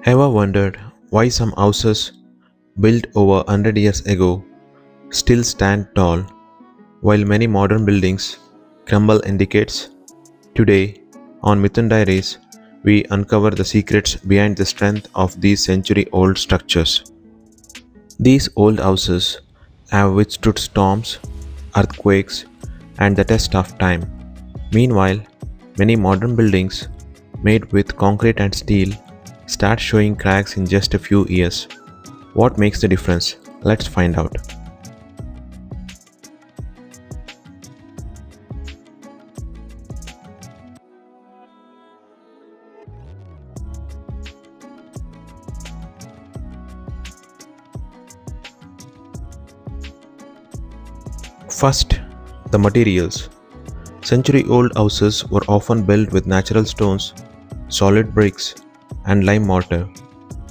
Ever wondered why some houses built over 100 years ago still stand tall while many modern buildings crumble in decades? Today, on Mithun Diaries, we uncover the secrets behind the strength of these century old structures. These old houses have withstood storms, earthquakes, and the test of time. Meanwhile, many modern buildings made with concrete and steel start showing cracks in just a few years. What makes the difference? Let's find out. First, the materials. Century old houses were often built with natural stones, solid bricks, and lime mortar.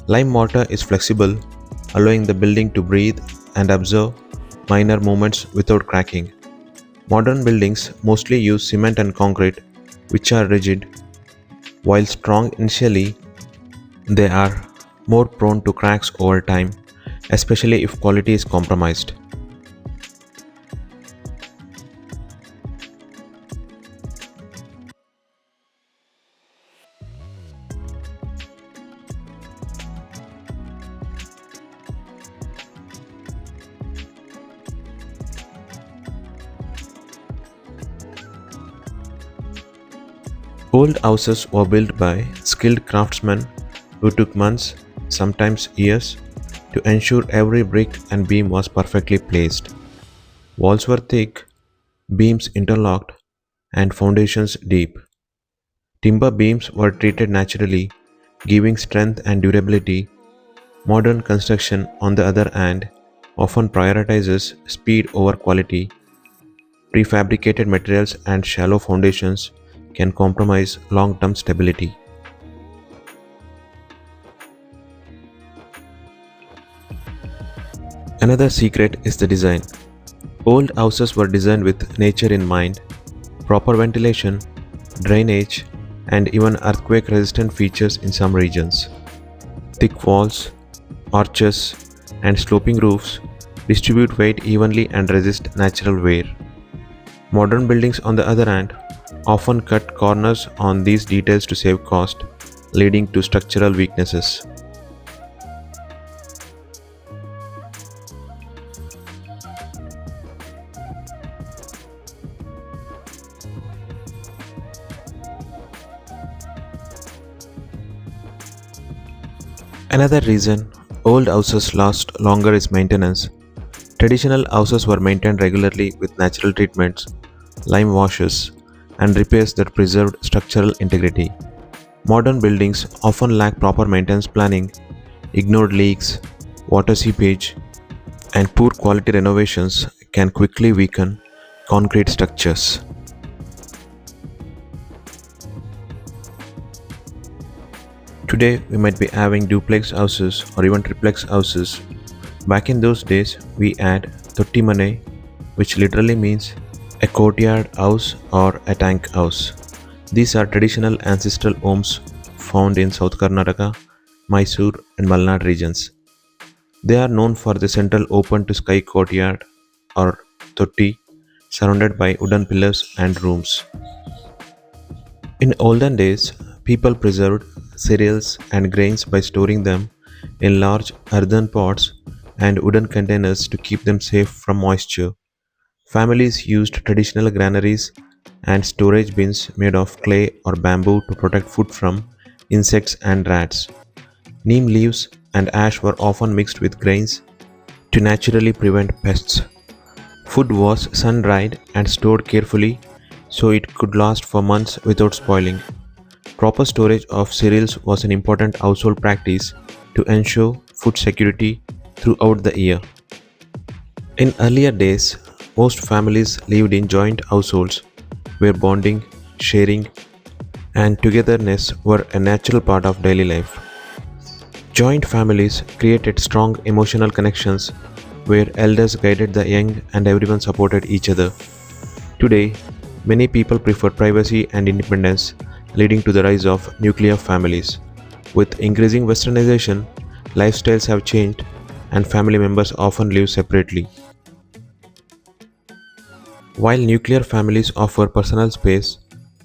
Lime mortar is flexible, allowing the building to breathe and absorb minor movements without cracking. Modern buildings mostly use cement and concrete, which are rigid. While strong initially, they are more prone to cracks over time, especially if quality is compromised. Old houses were built by skilled craftsmen who took months, sometimes years, to ensure every brick and beam was perfectly placed. Walls were thick, beams interlocked, and foundations deep. Timber beams were treated naturally, giving strength and durability. Modern construction, on the other hand, often prioritizes speed over quality. Prefabricated materials and shallow foundations can compromise long term stability. Another secret is the design. Old houses were designed with nature in mind. Proper ventilation, drainage, and even earthquake resistant features in some regions. Thick walls, arches, and sloping roofs distribute weight evenly and resist natural wear. Modern buildings, on the other hand, often cut corners on these details to save cost, leading to structural weaknesses. Another reason old houses last longer is maintenance. Traditional houses were maintained regularly with natural treatments, lime washes, and repairs that preserved structural integrity. Modern buildings often lack proper maintenance planning, ignored leaks, water seepage, and poor quality renovations can quickly weaken concrete structures. Today, we might be having duplex houses or even triplex houses. Back in those days, we had Totti Mane, which literally means a courtyard house or a tank house. These are traditional ancestral homes found in South Karnataka, Mysore, and Malnad regions. They are known for the central open to sky courtyard or totti surrounded by wooden pillars and rooms. In olden days, people preserved cereals and grains by storing them in large earthen pots and wooden containers to keep them safe from moisture. Families used traditional granaries and storage bins made of clay or bamboo to protect food from insects and rats. Neem leaves and ash were often mixed with grains to naturally prevent pests. Food was sun dried and stored carefully so it could last for months without spoiling. Proper storage of cereals was an important household practice to ensure food security throughout the year. In earlier days, most families lived in joint households where bonding, sharing, and togetherness were a natural part of daily life. Joint families created strong emotional connections where elders guided the young and everyone supported each other. Today, many people prefer privacy and independence, leading to the rise of nuclear families. With increasing westernization, lifestyles have changed and family members often live separately. While nuclear families offer personal space,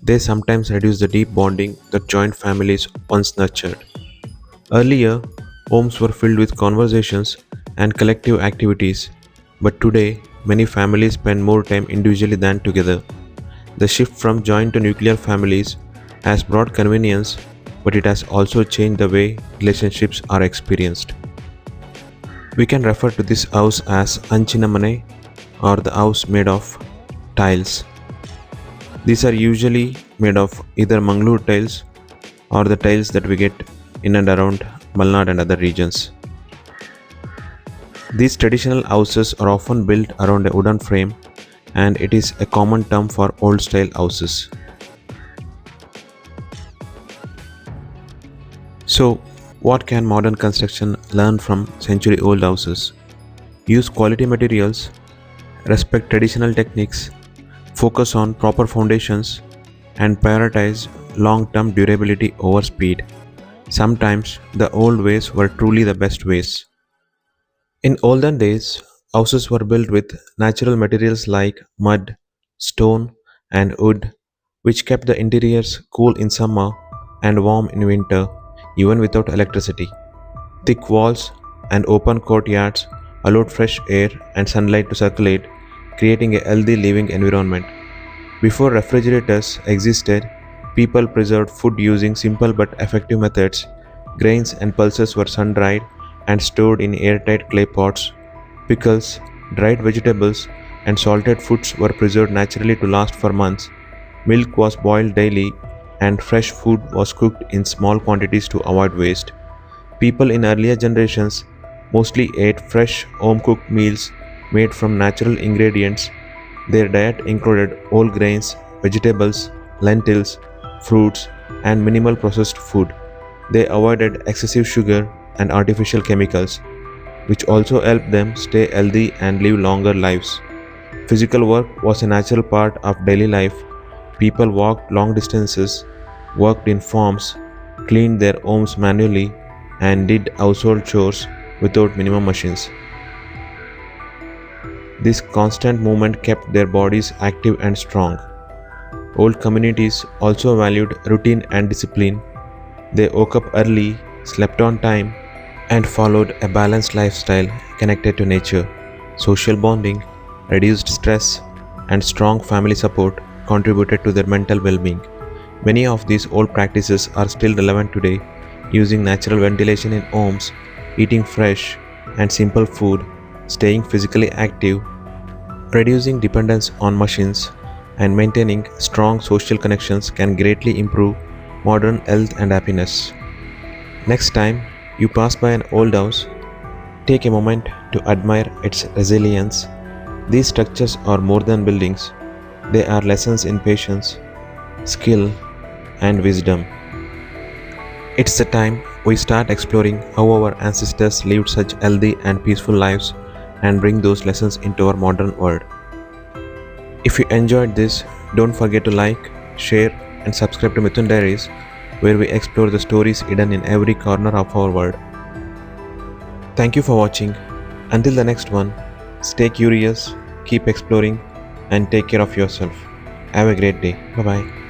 they sometimes reduce the deep bonding that joint families once nurtured. Earlier, homes were filled with conversations and collective activities, but today, many families spend more time individually than together. The shift from joint to nuclear families has brought convenience, but it has also changed the way relationships are experienced. We can refer to this house as Anchinamane or the house made of tiles. These are usually made of either Mangalore tiles or the tiles that we get in and around Malnad and other regions. These traditional houses are often built around a wooden frame, and it is a common term for old style houses. So, what can modern construction learn from century old houses? Use quality materials, respect traditional techniques, focus on proper foundations, and prioritize long term durability over speed. Sometimes the old ways were truly the best ways. In olden days, houses were built with natural materials like mud, stone, and wood, which kept the interiors cool in summer and warm in winter, even without electricity. Thick walls and open courtyards allowed fresh air and sunlight to circulate, creating a healthy living environment. Before refrigerators existed, people preserved food using simple but effective methods. Grains and pulses were sun dried and stored in airtight clay pots. Pickles, dried vegetables, and salted foods were preserved naturally to last for months. Milk was boiled daily, and fresh food was cooked in small quantities to avoid waste. People in earlier generations mostly ate fresh, home cooked meals made from natural ingredients. Their diet included whole grains, vegetables, lentils, fruits, and minimal processed food. They avoided excessive sugar and artificial chemicals, which also helped them stay healthy and live longer lives. Physical work was a natural part of daily life. People walked long distances, worked in farms, cleaned their homes manually, and did household chores without minimum machines. This constant movement kept their bodies active and strong. Old communities also valued routine and discipline. They woke up early, slept on time, and followed a balanced lifestyle connected to nature. Social bonding, reduced stress, and strong family support contributed to their mental well being. Many of these old practices are still relevant today, using natural ventilation in homes, eating fresh and simple food, staying physically active, reducing dependence on machines, and maintaining strong social connections can greatly improve modern health and happiness. Next time you pass by an old house, take a moment to admire its resilience. These structures are more than buildings, they are lessons in patience, skill, and wisdom. It's the time we start exploring how our ancestors lived such healthy and peaceful lives and bring those lessons into our modern world. If you enjoyed this, don't forget to like, share, and subscribe to Mithun Diaries, where we explore the stories hidden in every corner of our world. Thank you for watching. Until the next one, stay curious, keep exploring, and take care of yourself. Have a great day. Bye bye.